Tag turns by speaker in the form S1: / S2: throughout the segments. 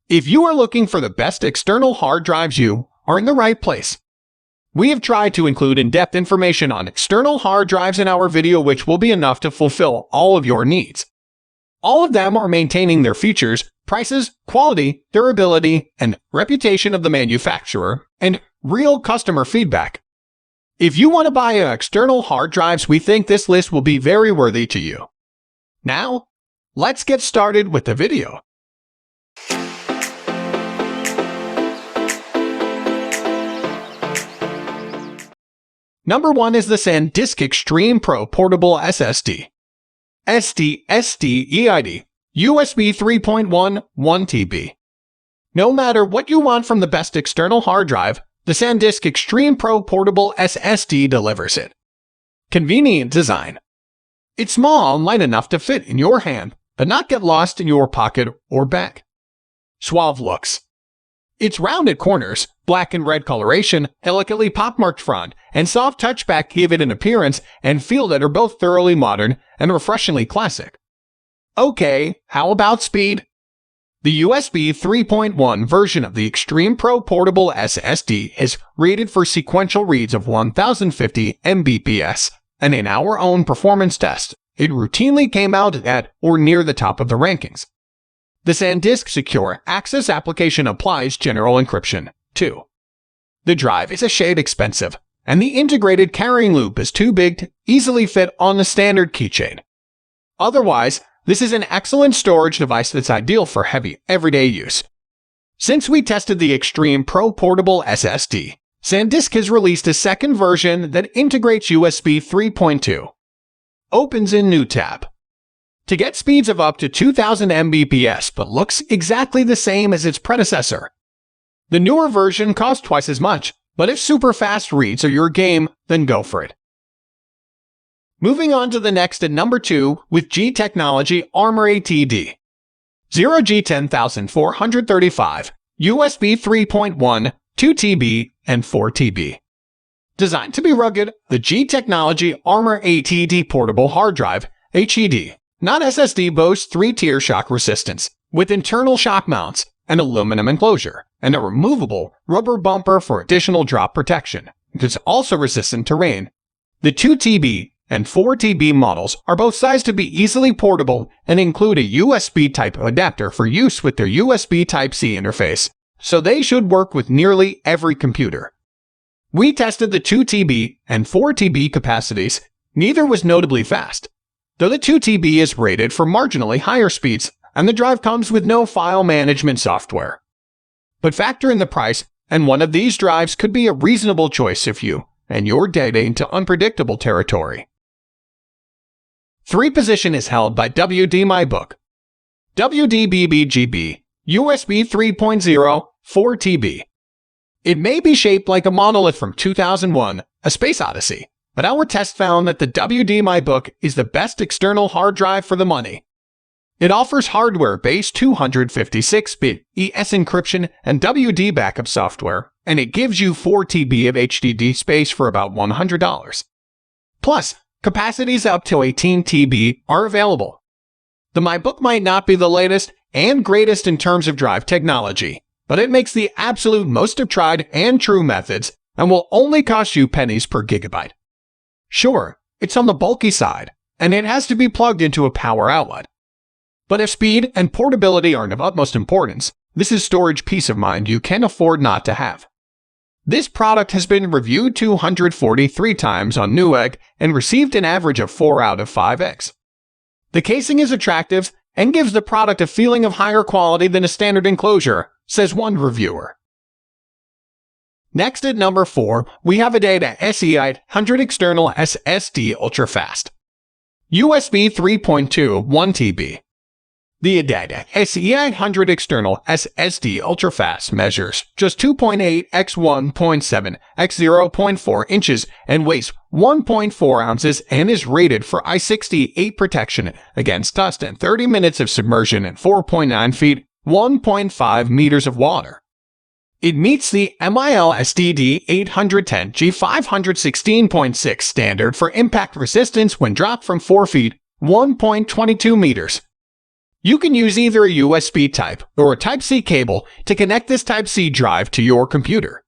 S1: If you are looking for the best external hard drives, you are in the right place. We have tried to include in-depth information on external hard drives in our video, which will be enough to fulfill all of your needs. All of them are maintaining their features, prices, quality, durability, and reputation of the manufacturer, and real customer feedback. If you want to buy external hard drives, we think this list will be very worthy to you. Now, let's get started with the video. Number 1 is the SanDisk Extreme Pro Portable SSD. SSD USB 3.1 1 TB. No matter what you want from the best external hard drive, the SanDisk Extreme Pro Portable SSD delivers it. Convenient design. It's small and light enough to fit in your hand, but not get lost in your pocket or bag. Suave looks. Its rounded corners, black and red coloration, delicately pockmarked front, and soft touchback give it an appearance and feel that are both thoroughly modern and refreshingly classic. Okay, how about speed? The USB 3.1 version of the Extreme Pro Portable SSD is rated for sequential reads of 1050 Mbps, and in our own performance test, it routinely came out at or near the top of the rankings. The SanDisk Secure Access application applies general encryption, too. The drive is a shade expensive, and the integrated carrying loop is too big to easily fit on the standard keychain. Otherwise, this is an excellent storage device that's ideal for heavy, everyday use. Since we tested the Extreme Pro Portable SSD, SanDisk has released a second version that integrates USB 3.2. Opens in New tab. To get speeds of up to 2000 Mbps but looks exactly the same as its predecessor. The newer version costs twice as much, but if super fast reads are your game, then go for it. Moving on to the next at number 2 with G Technology ArmorATD. 0G10435, USB 3.1, 2 TB, and 4 TB. Designed to be rugged, the G Technology ArmorATD Portable Hard Drive, HED, not SSD, boasts 3-tier shock resistance, with internal shock mounts, an aluminum enclosure, and a removable rubber bumper for additional drop protection. It is also resistant to rain. The 2 TB and 4 TB models are both sized to be easily portable and include a USB Type adapter for use with their USB Type-C interface, so they should work with nearly every computer. We tested the 2 TB and 4 TB capacities. Neither was notably fast, though the 2 TB is rated for marginally higher speeds and the drive comes with no file management software. But factor in the price, and one of these drives could be a reasonable choice if you and your data into unpredictable territory. 3 position is held by WD-MyBook. WD-BBGB, USB 3.0, 4 TB. It may be shaped like a monolith from 2001, A Space Odyssey, but our test found that the WD-MyBook is the best external hard drive for the money. It offers hardware-based 256-bit ES encryption and WD backup software, and it gives you 4 TB of HDD space for about $100. Plus, capacities up to 18 TB are available. The MyBook might not be the latest and greatest in terms of drive technology, but it makes the absolute most of tried and true methods and will only cost you pennies per gigabyte. Sure, it's on the bulky side, and it has to be plugged into a power outlet. But if speed and portability are of utmost importance, this is storage peace of mind you can afford not to have. This product has been reviewed 243 times on Newegg and received an average of 4 out of 5X. The casing is attractive and gives the product a feeling of higher quality than a standard enclosure, says one reviewer. Next at number 4, we have ADATA SE800 External SSD Ultra-Fast. USB 3.2 1 TB. The ADATA SE800 External SSD Ultra-Fast measures just 2.8 x 1.7 x 0.4 inches and weighs 1.4 ounces and is rated for I68 protection against dust and 30 minutes of submersion in 4.9 feet, 1.5 meters of water. It meets the MIL-STD 810 G516.6 standard for impact resistance when dropped from 4 feet, 1.22 meters. You can use either a USB Type or a Type-C cable to connect this Type-C drive to your computer.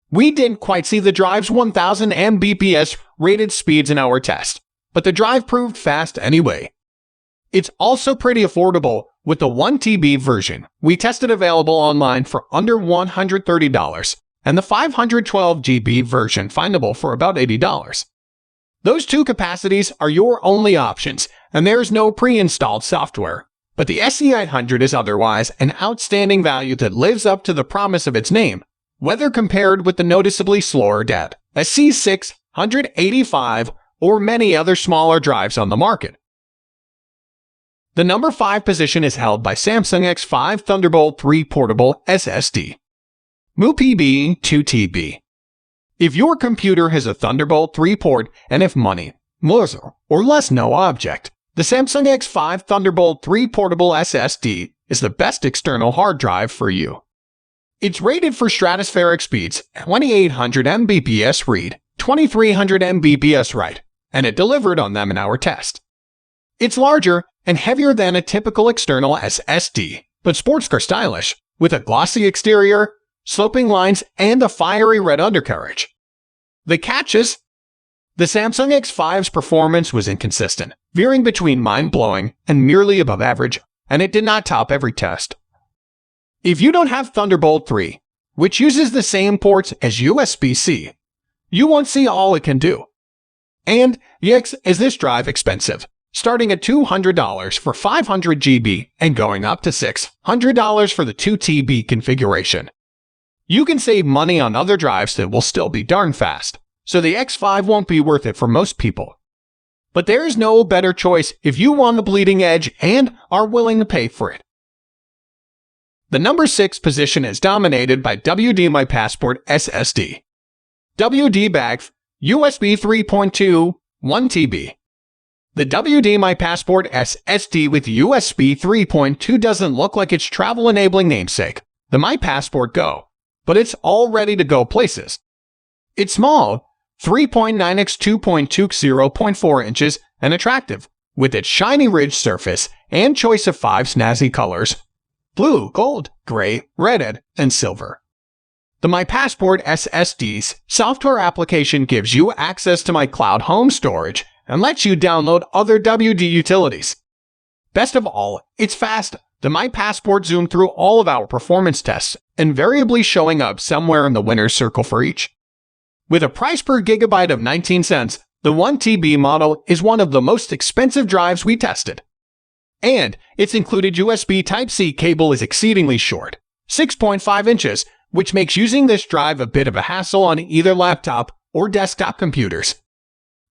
S1: We didn't quite see the drive's 1000 Mbps rated speeds in our test, but the drive proved fast anyway. It's also pretty affordable with the 1 TB version we tested available online for under $130 and the 512 GB version findable for about $80. Those two capacities are your only options, and there's no pre-installed software. But the SC800 is otherwise an outstanding value that lives up to the promise of its name, whether compared with the noticeably slower DAT, a C685, or many other smaller drives on the market. The number 5 position is held by Samsung X5 Thunderbolt 3 Portable SSD. MUPB 2 TB. If your computer has a Thunderbolt 3 port and if money, more or less no object, the Samsung X5 Thunderbolt 3 Portable SSD is the best external hard drive for you. It's rated for stratospheric speeds, 2800 Mbps read, 2300 Mbps write, and it delivered on them in our test. It's larger and heavier than a typical external SSD, but sports car stylish, with a glossy exterior, sloping lines, and a fiery red undercarriage. The catches? The Samsung X5's performance was inconsistent, veering between mind-blowing and merely above average, and it did not top every test. If you don't have Thunderbolt 3, which uses the same ports as USB-C, you won't see all it can do. And, yes, is this drive expensive, starting at $200 for 500 GB and going up to $600 for the 2 TB configuration. You can save money on other drives that will still be darn fast, so the X5 won't be worth it for most people. But there's no better choice if you want the bleeding edge and are willing to pay for it. The number 6 position is dominated by WD My Passport SSD. WD Bag USB 3.2 1 TB. The WD My Passport SSD with USB 3.2 doesn't look like its travel-enabling namesake, the My Passport Go, but it's all ready to go places. It's small, 3.9 x 2.20.4 inches, and attractive, with its shiny ridged surface and choice of 5 snazzy colors: blue, gold, gray, red, and silver. The My Passport SSD's software application gives you access to My Cloud home storage and lets you download other WD utilities. Best of all, it's fast. The My Passport zoomed through all of our performance tests, invariably showing up somewhere in the winner's circle for each. With a price per gigabyte of 19 cents, the 1 TB model is one of the most expensive drives we tested. And its included USB Type-C cable is exceedingly short, 6.5 inches, which makes using this drive a bit of a hassle on either laptop or desktop computers.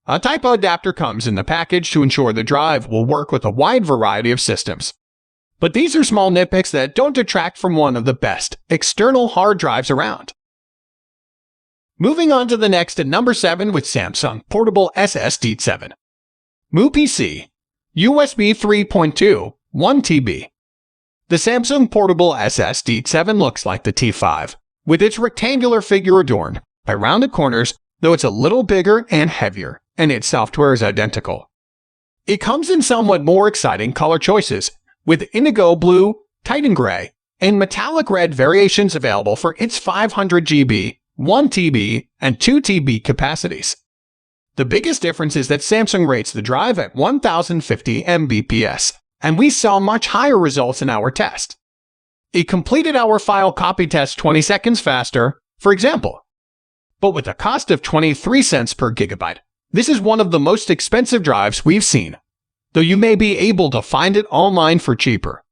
S1: A Type A adapter comes in the package to ensure the drive will work with a wide variety of systems. But these are small nitpicks that don't detract from one of the best external hard drives around. Moving on to the next at number 7 with Samsung Portable SSD T7. MUPC USB 3.2 1 TB. The Samsung Portable SSD T7 looks like the T5, with its rectangular figure adorned by rounded corners, though it's a little bigger and heavier, and its software is identical. It comes in somewhat more exciting color choices, with indigo blue, Titan gray, and metallic red variations available for its 500 GB, 1 TB, and 2 TB capacities. The biggest difference is that Samsung rates the drive at 1050 Mbps, and we saw much higher results in our test. It completed our file copy test 20 seconds faster, for example. But with a cost of 23 cents per gigabyte, this is one of the most expensive drives we've seen, though you may be able to find it online for cheaper.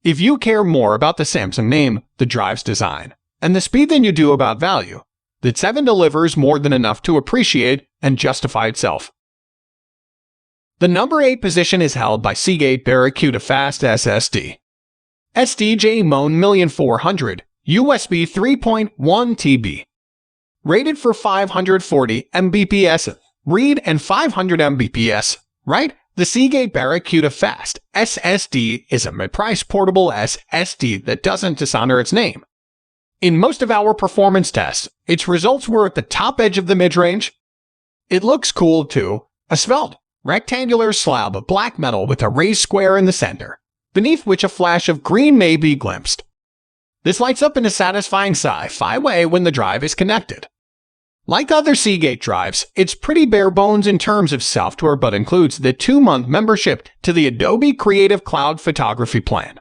S1: If you care more about the Samsung name, the drive's design, and the speed than you do about value, the T7 delivers more than enough to appreciate and justify itself. The number 8 position is held by Seagate Barracuda Fast SSD. SDJ-400 USB 3.1 TB. Rated for 540 Mbps read and 500 Mbps write, the Seagate Barracuda Fast SSD is a mid-price portable SSD that doesn't dishonor its name. In most of our performance tests, its results were at the top edge of the mid-range. It looks cool too, a svelte, rectangular slab of black metal with a raised square in the center. beneath which a flash of green may be glimpsed. This lights up in a satisfying sci-fi way when the drive is connected. Like other Seagate drives, it's pretty bare bones in terms of software but includes the 2-month membership to the Adobe Creative Cloud Photography plan.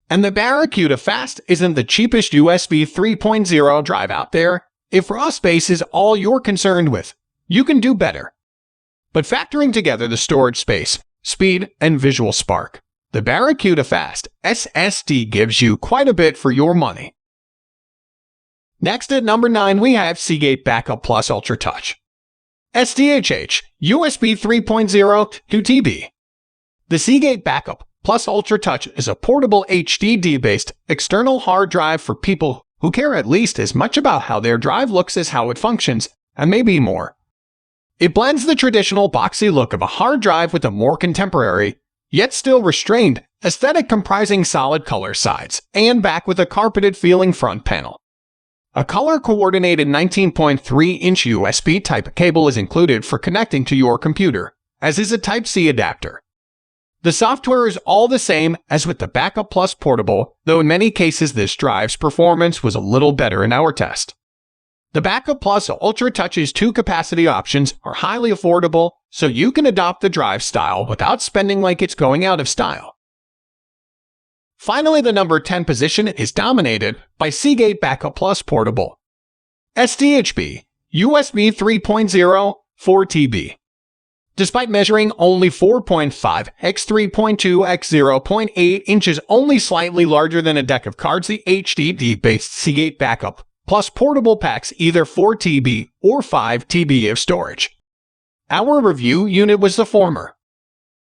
S1: And the Barracuda Fast isn't the cheapest USB 3.0 drive out there. If raw space is all you're concerned with, you can do better. But factoring together the storage space, speed, and visual spark, the Barracuda Fast SSD gives you quite a bit for your money. Next at number 9 we have Seagate Backup Plus Ultra Touch. SDHH, USB 3.0 2 TB. The Seagate Backup Plus Ultra Touch is a portable HDD-based external hard drive for people who care at least as much about how their drive looks as how it functions, and maybe more. It blends the traditional boxy look of a hard drive with a more contemporary, yet still restrained, aesthetic comprising solid color sides and back with a carpeted-feeling front panel. A color-coordinated 19.3-inch USB type cable is included for connecting to your computer, as is a Type-C adapter. The software is all the same as with the Backup Plus Portable, though in many cases this drive's performance was a little better in our test. The Backup Plus Ultra Touch's 2 capacity options are highly affordable, so you can adopt the drive style without spending like it's going out of style. Finally, the number 10 position is dominated by Seagate Backup Plus Portable. SDHB, USB 3.0, 4 TB. Despite measuring only 4.5 x 3.2 x 0.8 inches, only slightly larger than a deck of cards, the HDD-based Seagate Backup Plus Portable packs either 4 TB or 5 TB of storage. Our review unit was the former.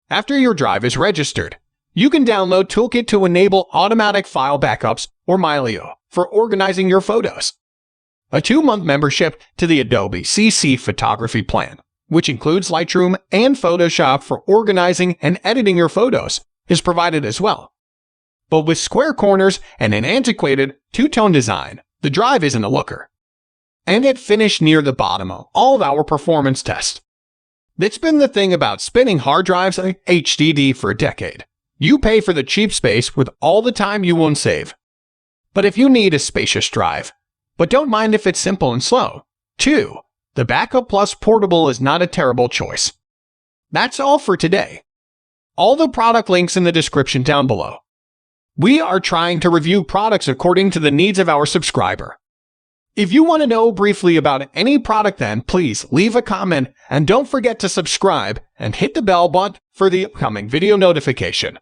S1: After your drive is registered, you can download Toolkit to enable automatic file backups or Milio for organizing your photos. A 2-month membership to the Adobe CC Photography plan, which includes Lightroom and Photoshop for organizing and editing your photos, is provided as well. But with square corners and an antiquated 2-tone design, the drive isn't a looker. And it finished near the bottom of all of our performance tests. That's been the thing about spinning hard drives like HDD for a decade. You pay for the cheap space with all the time you won't save. But if you need a spacious drive, but don't mind if it's simple and slow, too, the Backup Plus Portable is not a terrible choice. That's all for today. All the product links in the description down below. We are trying to review products according to the needs of our subscriber. If you want to know briefly about any product, then please leave a comment and don't forget to subscribe and hit the bell button for the upcoming video notification.